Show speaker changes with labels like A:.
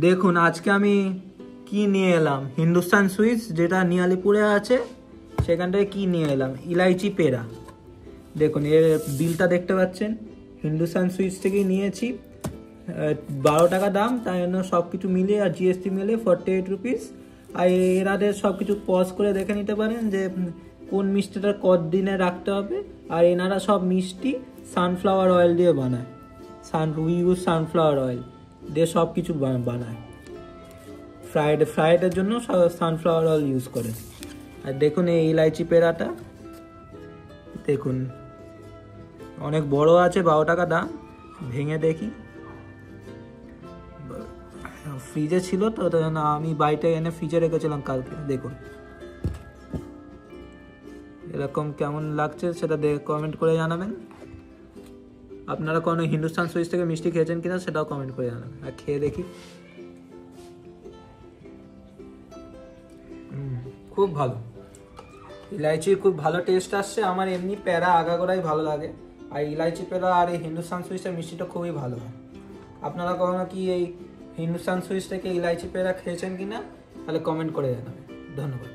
A: দেখুন আজকে আমি কি নিয়ে এলাম, হিন্দুস্তান সুইটস যেটা নিয়ালিপুরে আছে সেখান থেকে কি নিয়ে এলাম, ইলাইচি পেড়া। দেখুন এর বিলটা দেখতে পাচ্ছেন, হিন্দুস্তান সুইটস থেকেই নিয়েছি। 12 টাকা দাম, তাই জন্য সব কিছু মিলিয়ে আর জিএসটি মিলিয়ে 48 রুপিস। আর এরাদের সব কিছু পজ করে দেখে নিতে পারেন যে কোন মিষ্টিটা কত দিনে রাখতে হবে। আর এনারা সব মিষ্টি সানফ্লাওয়ার অয়েল দিয়ে বানায়, ইউজ সানফ্লাওয়ার অয়েল দিয়ে সব কিছু বানায়। ফ্রাইডের জন্য সানফ্লাওয়ার অয়েল ইউজ করে। আর দেখুন এই ইলাইচি পেড়াটা দেখুন অনেক বড় আছে, 12 টাকা দাম। ভেঙে দেখি, ফ্রিজে ছিল তো আমি বাড়িতে এনে ফ্রিজে রেখেছিলাম কালকে। দেখুন এরকম কেমন লাগছে সেটা কমেন্ট করে জানাবেন। আপনারা কোনো হিন্দুস্তান সুইটস থেকে মিষ্টি খেয়েছেন কিনা সেটাও কমেন্ট করে জানাবেন। আর খেয়ে দেখি, খুব ভালো, ইলাইচির খুব ভালো টেস্ট আসছে। আমার এমনি প্যারা আগাগোড়াই ভালো লাগে, আর ইলাইচি প্যারা আর এই হিন্দুস্তান সুইটসের মিষ্টিটা খুবই ভালো হয়। আপনারা কখনো কি এই হিন্দুস্তান সুইটস থেকে ইলাইচি প্যারা খেয়েছেন কিনা তাহলে কমেন্ট করে জানাবেন। ধন্যবাদ।